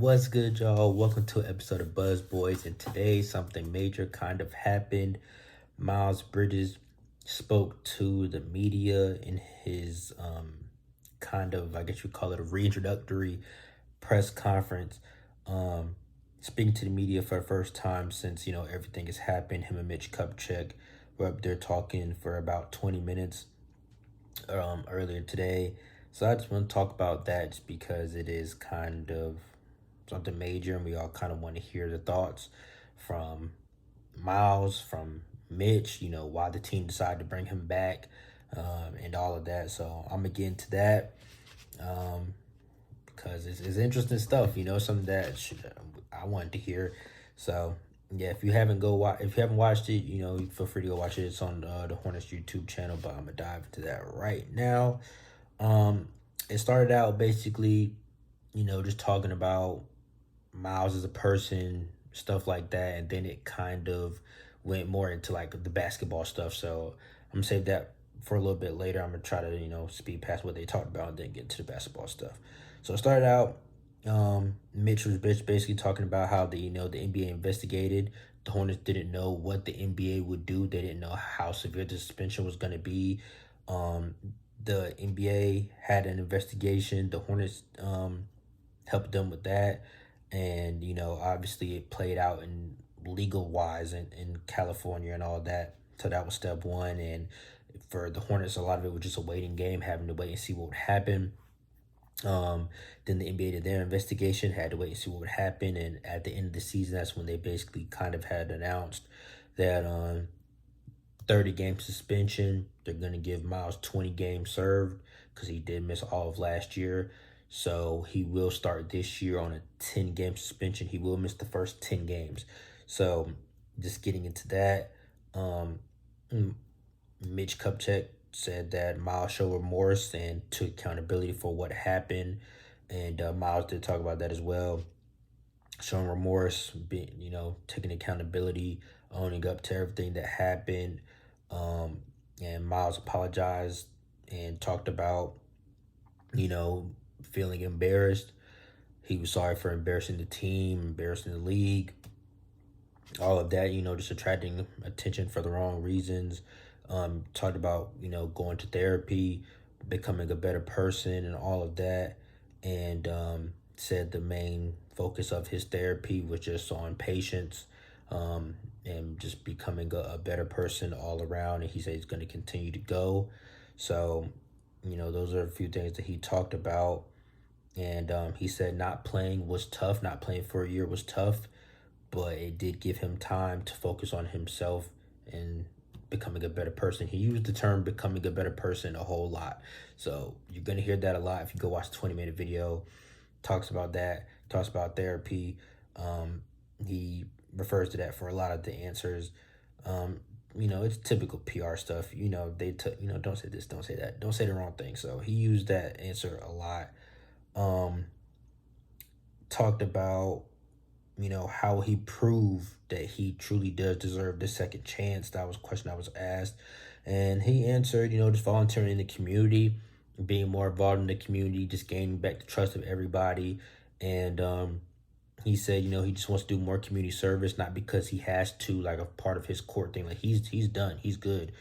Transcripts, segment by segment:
What's good, y'all? Welcome to an episode of Buzz Boys. And today, something major kind of happened. Miles Bridges spoke to the media in his kind of, I guess you call it a reintroductory press conference. Um, Speaking to the media for the first time since everything has happened. Him and Mitch Kupchak were up there talking for about 20 minutes earlier today. So I just want to talk about that just because it is kind of something major, and we all kind of want to hear the thoughts from Miles, from Mitch, why the team decided to bring him back, and all of that. So I'm gonna get into that um, because it's interesting stuff, something that I wanted to hear. So yeah, if you haven't watched it, feel free to go watch it. It's on the Hornets YouTube channel, but I'm gonna dive into that right now. Um, it started out basically, just talking about Miles as a person, stuff like that, and then it kind of went more into like the basketball stuff. So I'm gonna save that for a little bit later. I'm gonna try to speed past what they talked about and then get to the basketball stuff. So it started out. Mitch was basically talking about how the NBA investigated. The Hornets didn't know what the NBA would do. They didn't know how severe the suspension was going to be. Um, the NBA had an investigation. The Hornets helped them with that, and obviously it played out in legal wise in California and all that. So that was step one, and for the Hornets, a lot of it was just a waiting game, having to wait and see what would happen. Um, then the NBA did their investigation, had to wait and see what would happen, and at the end of the season, that's when they basically kind of had announced that 30-game suspension. They're gonna give Miles 20 games served because he did miss all of last year. So he will start this year on a 10-game suspension. He will miss the first 10 games. So just getting into that, um, Mitch Kupchak said that Miles showed remorse and took accountability for what happened. And Miles did talk about that as well, showing remorse, being, taking accountability, owning up to everything that happened. Um, and Miles apologized and talked about, you know, feeling embarrassed. He was sorry for embarrassing the team, embarrassing the league, all of that, just attracting attention for the wrong reasons. Talked about, going to therapy, becoming a better person, and all of that. And said the main focus of his therapy was just on patience, and just becoming a better person all around. And he said he's going to continue to go. So, those are a few things that he talked about. And he said not playing was tough, not playing for a year was tough, but it did give him time to focus on himself and becoming a better person. He used the term becoming a better person a whole lot. So you're going to hear that a lot if you go watch the 20-minute video. Talks about that, talks about therapy. He refers to that for a lot of the answers. It's typical PR stuff. They took, don't say this, don't say that, don't say the wrong thing. So he used that answer a lot. Um, Talked about how he proved that he truly does deserve the second chance. That was a question I was asked. And he answered, just volunteering in the community, being more involved in the community, just gaining back the trust of everybody. And he said, he just wants to do more community service, not because he has to, like a part of his court thing. Like he's done, he's good.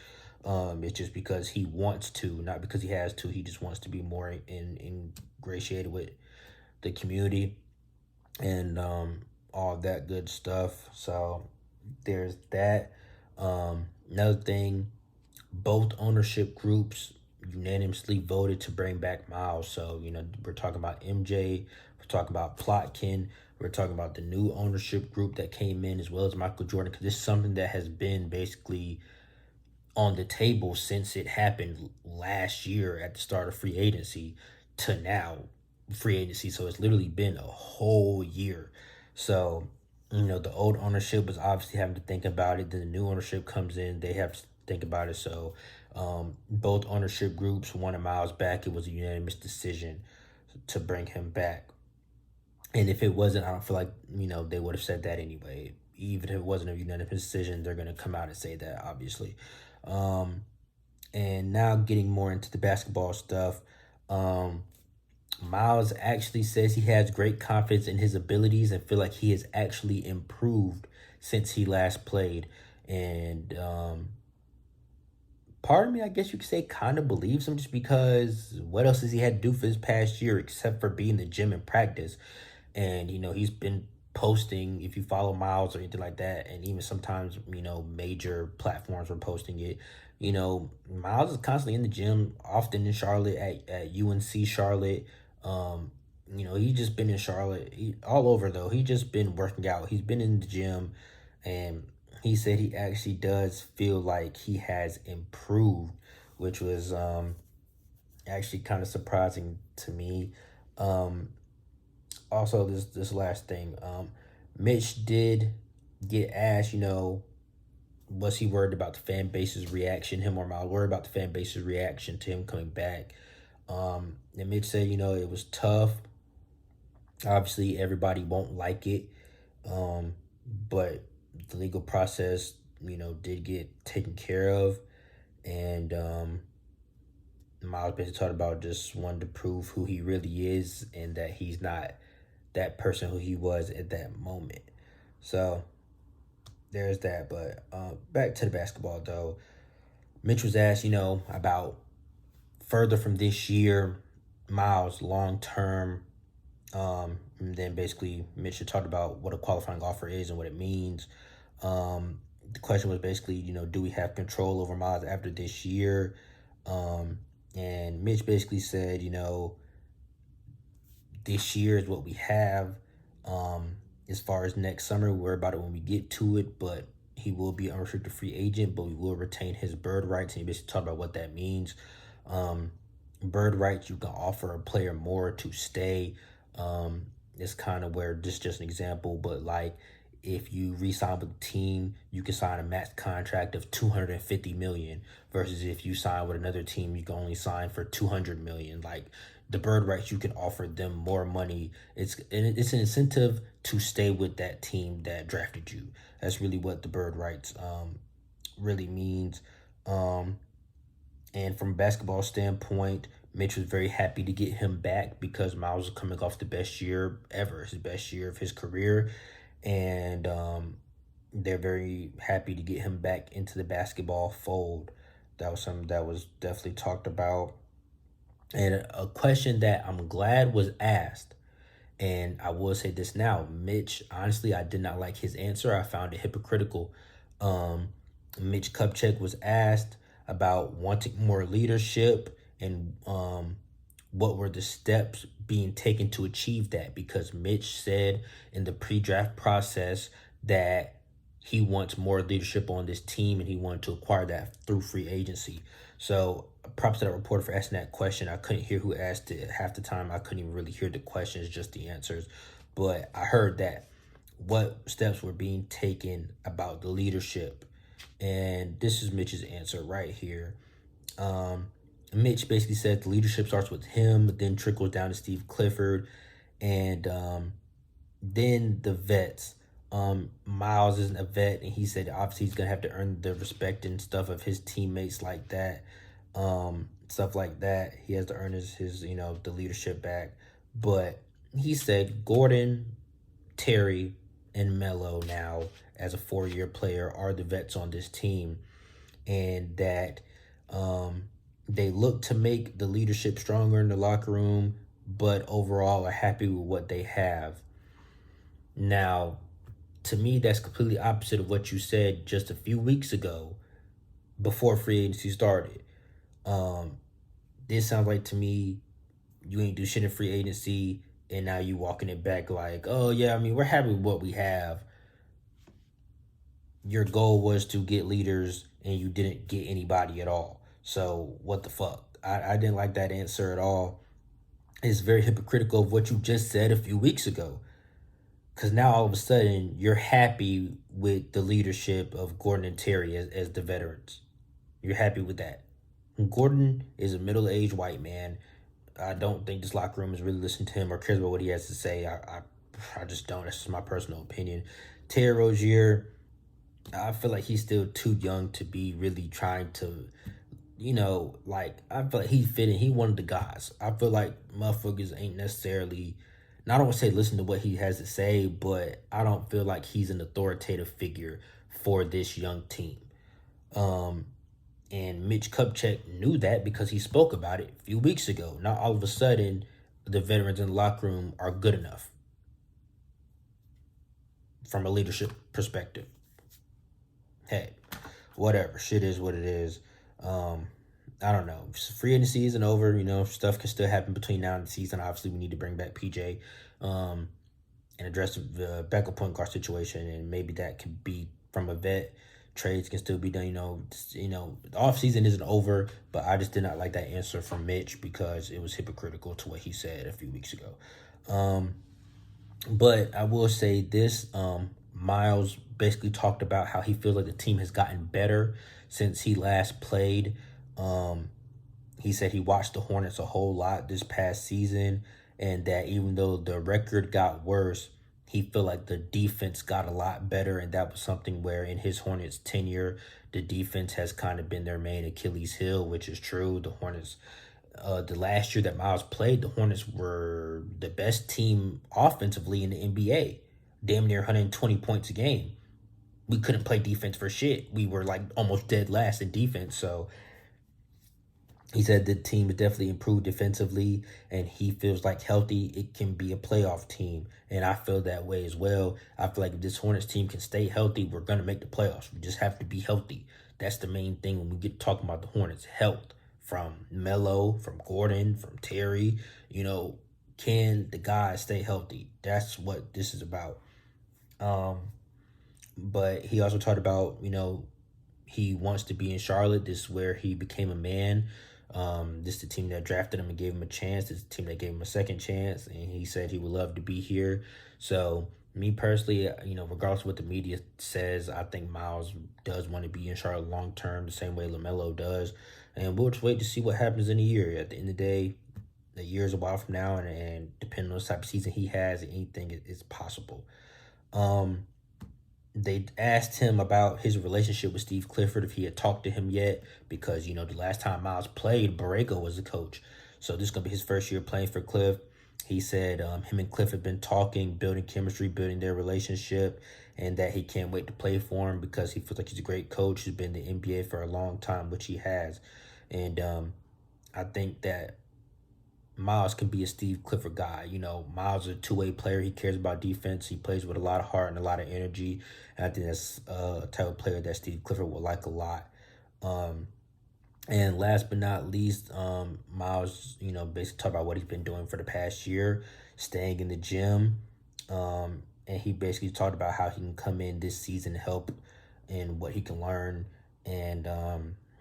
It's just because he wants to, not because he has to. He just wants to be more ingratiated with the community and all that good stuff. So there's that. Another thing, both ownership groups unanimously voted to bring back Miles. So, we're talking about MJ, we're talking about Plotkin, we're talking about the new ownership group that came in, as well as Michael Jordan, because this is something that has been basically on the table since it happened last year at the start of free agency to now free agency. So it's literally been a whole year. So, the old ownership was obviously having to think about it. Then the new ownership comes in, they have to think about it. So both ownership groups wanted Miles back. It was a unanimous decision to bring him back. And if it wasn't, I don't feel like, they would have said that anyway. Even if it wasn't a unanimous decision, they're going to come out and say that, obviously. And now getting more into the basketball stuff. Miles actually says he has great confidence in his abilities and feel like he has actually improved since he last played. And part of me, I guess you could say, kind of believes him just because what else has he had to do for this past year except for be in the gym and practice? And, he's been posting, if you follow Miles or anything like that, and even sometimes, major platforms were posting it. Miles is constantly in the gym, often in Charlotte at UNC Charlotte. Um, he's just been in Charlotte, all over though. He just been working out. He's been in the gym, and he said he actually does feel like he has improved, which was actually kind of surprising to me. Um, Also, this last thing, Mitch did get asked, was he worried about the fan base's reaction? Him or Miles worried about the fan base's reaction to him coming back? And Mitch said, it was tough. Obviously, everybody won't like it, um, but the legal process, did get taken care of, and Miles basically talked about just wanting to prove who he really is and that he's not that person who he was at that moment. So there's that. But back to the basketball though. Mitch was asked, about further from this year, Miles long term. And then basically Mitch had talked about what a qualifying offer is and what it means. The question was basically, do we have control over Miles after this year? And Mitch basically said, this year is what we have. As far as next summer, we'll worry about it when we get to it, but he will be an unrestricted free agent, but we will retain his bird rights. And he basically talked about what that means. Bird rights, you can offer a player more to stay. It's kind of where this is just an example, but like if you re-sign with the team, you can sign a max contract of 250 million versus if you sign with another team, you can only sign for 200 million. Like the bird rights, you can offer them more money. It's an incentive to stay with that team that drafted you. That's really what the bird rights really means. And from a basketball standpoint, Mitch was very happy to get him back because Miles was coming off the best year ever, his best year of his career. And they're very happy to get him back into the basketball fold. That was something that was definitely talked about. And a question that I'm glad was asked, and I will say this now, Mitch, honestly, I did not like his answer. I found it hypocritical. Um, Mitch Kupchak was asked about wanting more leadership and what were the steps being taken to achieve that, because Mitch said in the pre-draft process that he wants more leadership on this team and he wanted to acquire that through free agency. So props to that reporter for asking that question. I couldn't hear who asked it half the time. I couldn't even really hear the questions, just the answers. But I heard that what steps were being taken about the leadership. And this is Mitch's answer right here. Mitch basically said the leadership starts with him, but then trickles down to Steve Clifford, and then the vets. Miles isn't a vet, and he said obviously he's gonna have to earn the respect and stuff of his teammates like that, stuff like that. He has to earn his the leadership back. But he said Gordon, Terry, and Melo now as a 4-year player are the vets on this team, and that they look to make the leadership stronger in the locker room, but overall are happy with what they have. Now, to me, that's completely opposite of what you said just a few weeks ago before free agency started. This sounds like to me you ain't do shit in free agency and now you walking it back like, oh yeah, I mean, we're happy with what we have. Your goal was to get leaders and you didn't get anybody at all. So what the fuck? I didn't like that answer at all. It's very hypocritical of what you just said a few weeks ago. Because now all of a sudden you're happy with the leadership of Gordon and Terry as the veterans. You're happy with that. Gordon is a middle-aged white man. I don't think this locker room is really listening to him or cares about what he has to say. I just don't. That's just my personal opinion. Terry Rozier, I feel like he's still too young to be really trying to like I feel like he fit in. He one of the guys. I feel like motherfuckers ain't necessarily. Now, I don't want to say listen to what he has to say, but I don't feel like he's an authoritative figure for this young team. Um, and Mitch Kupchak knew that because he spoke about it a few weeks ago. Not all of a sudden, the veterans in the locker room are good enough from a leadership perspective. Hey, whatever. Shit is what it is. Um, I don't know. Free agency isn't over. Stuff can still happen between now and the season. Obviously, we need to bring back PJ and address the backup point guard situation, and maybe that could be from a vet. Trades can still be done. The off season isn't over, but I just did not like that answer from Mitch because it was hypocritical to what he said a few weeks ago. But I will say this: Miles basically talked about how he feels like the team has gotten better since he last played. Um, he said he watched the Hornets a whole lot this past season, and that even though the record got worse, he felt like the defense got a lot better, and that was something where in his Hornets tenure, the defense has kind of been their main Achilles heel, which is true. The Hornets, the last year that Miles played, the Hornets were the best team offensively in the NBA, damn near 120 points a game. We couldn't play defense for shit. We were like almost dead last in defense, so he said the team has definitely improved defensively, and he feels like healthy, it can be a playoff team. And I feel that way as well. I feel like if this Hornets team can stay healthy, we're going to make the playoffs. We just have to be healthy. That's the main thing when we get talking about the Hornets. Health from Melo, from Gordon, from Terry. Can the guys stay healthy? That's what this is about. Um, but he also talked about, he wants to be in Charlotte. This is where he became a man. This is the team that drafted him and gave him a chance. This is the team that gave him a second chance, and he said he would love to be here. So, me personally, regardless of what the media says, I think Miles does want to be in Charlotte long term, the same way LaMelo does. And we'll just wait to see what happens in a year. At the end of the day, a year is a while from now, and depending on the type of season he has, anything is possible. Um, they asked him about his relationship with Steve Clifford, if he had talked to him yet, because the last time Miles played, Borrego was the coach. So this is gonna be his first year playing for Cliff. He said him and Cliff have been talking, building chemistry, building their relationship, and that he can't wait to play for him because he feels like he's a great coach. He's been in the NBA for a long time, which he has. And I think that Miles can be a Steve Clifford guy. Miles is a two-way player. He cares about defense. He plays with a lot of heart and a lot of energy. And I think that's a type of player that Steve Clifford would like a lot. Um, and last but not least, Miles, basically talk about what he's been doing for the past year, staying in the gym. And he basically talked about how he can come in this season, help, and what he can learn. And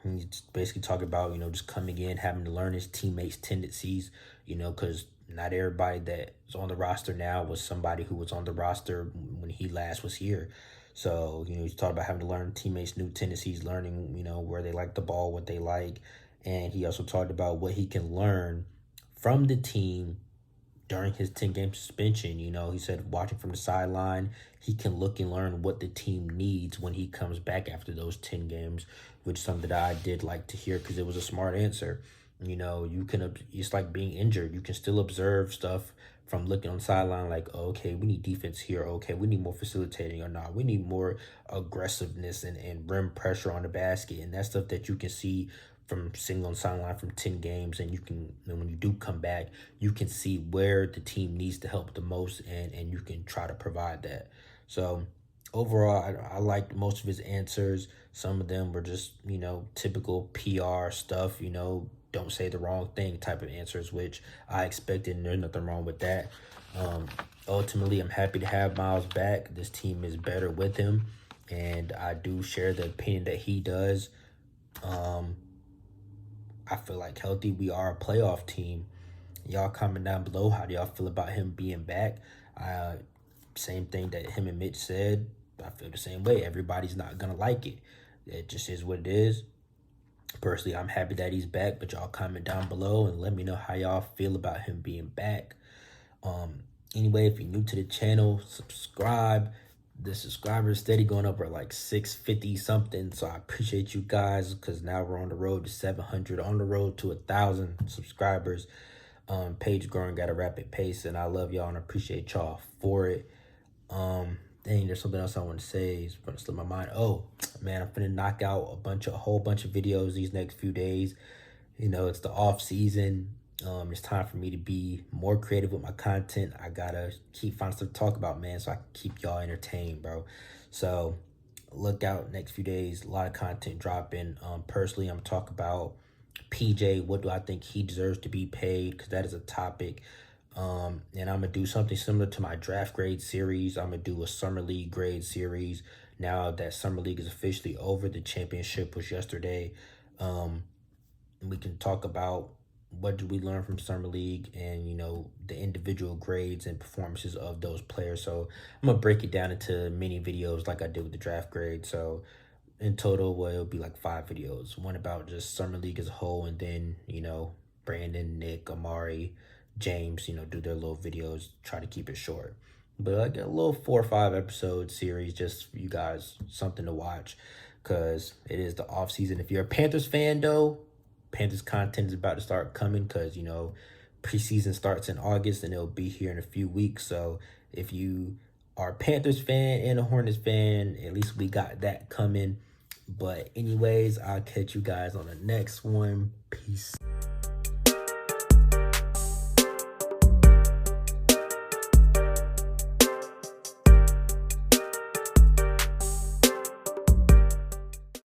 he's basically talking about, just coming in, having to learn his teammates' tendencies, because not everybody that's on the roster now was somebody who was on the roster when he last was here. So, he's talking about having to learn teammates' new tendencies, learning, where they like the ball, what they like. And he also talked about what he can learn from the team during his 10-game suspension. He said watching from the sideline, he can look and learn what the team needs when he comes back after those 10 games, which is something that I did like to hear because it was a smart answer. It's like being injured. You can still observe stuff from looking on the sideline like, oh, okay, we need defense here. Okay, we need more facilitating, or not. We need more aggressiveness and rim pressure on the basket. And that's stuff that you can see from sitting on the sideline from 10 games. And when you do come back, you can see where the team needs to help the most, and you can try to provide that. So overall, I liked most of his answers. Some of them were just, typical PR stuff, don't say the wrong thing type of answers, which I expected, and there's nothing wrong with that. Ultimately, I'm happy to have Miles back. This team is better with him, and I do share the opinion that he does. I feel like healthy, we are a playoff team. Y'all comment down below, how do y'all feel about him being back? Same thing that him and Mitch said. I feel the same way. Everybody's not gonna like it. It just is what it is. Personally, I'm happy that he's back, but y'all comment down below and let me know how y'all feel about him being back. Anyway, if you're new to the channel, subscribe. the subscribers steady going up. We're like 650 something. So I appreciate you guys, because now we're on the road to 700, on the road to 1,000 subscribers. Page growing at a rapid pace, and I love y'all and appreciate y'all for it. Dang, there's something else I want to say. It's gonna slip my mind. Oh man, I'm finna knock out a whole bunch of videos these next few days. You know, it's the off season. It's time for me to be more creative with my content. I gotta keep finding stuff to talk about, man, so I can keep y'all entertained, bro. So look out next few days. A lot of content dropping. Personally, I'm gonna talk about PJ. What do I think he deserves to be paid? Because that is a topic. And I'm gonna do something similar to my draft grade series. I'm gonna do a summer league grade series. Now that summer league is officially over, the championship was yesterday. We can talk about what did we learn from summer league, and you know, the individual grades and performances of those players. So I'm gonna break it down into mini videos like I did with the draft grade. So in total, well, it'll be like 5 videos. One about just summer league as a whole, and then, you know, Brandon, Nick, Amari, James, you know, do their little videos, try to keep it short. But like a little 4 or 5 episode series, just for you guys, something to watch, because it is the off season. If you're a Panthers fan though, Panthers content is about to start coming, because, you know, preseason starts in August and it'll be here in a few weeks. So if you are a Panthers fan and a Hornets fan, at least we got that coming. But anyways, I'll catch you guys on the next one. Peace.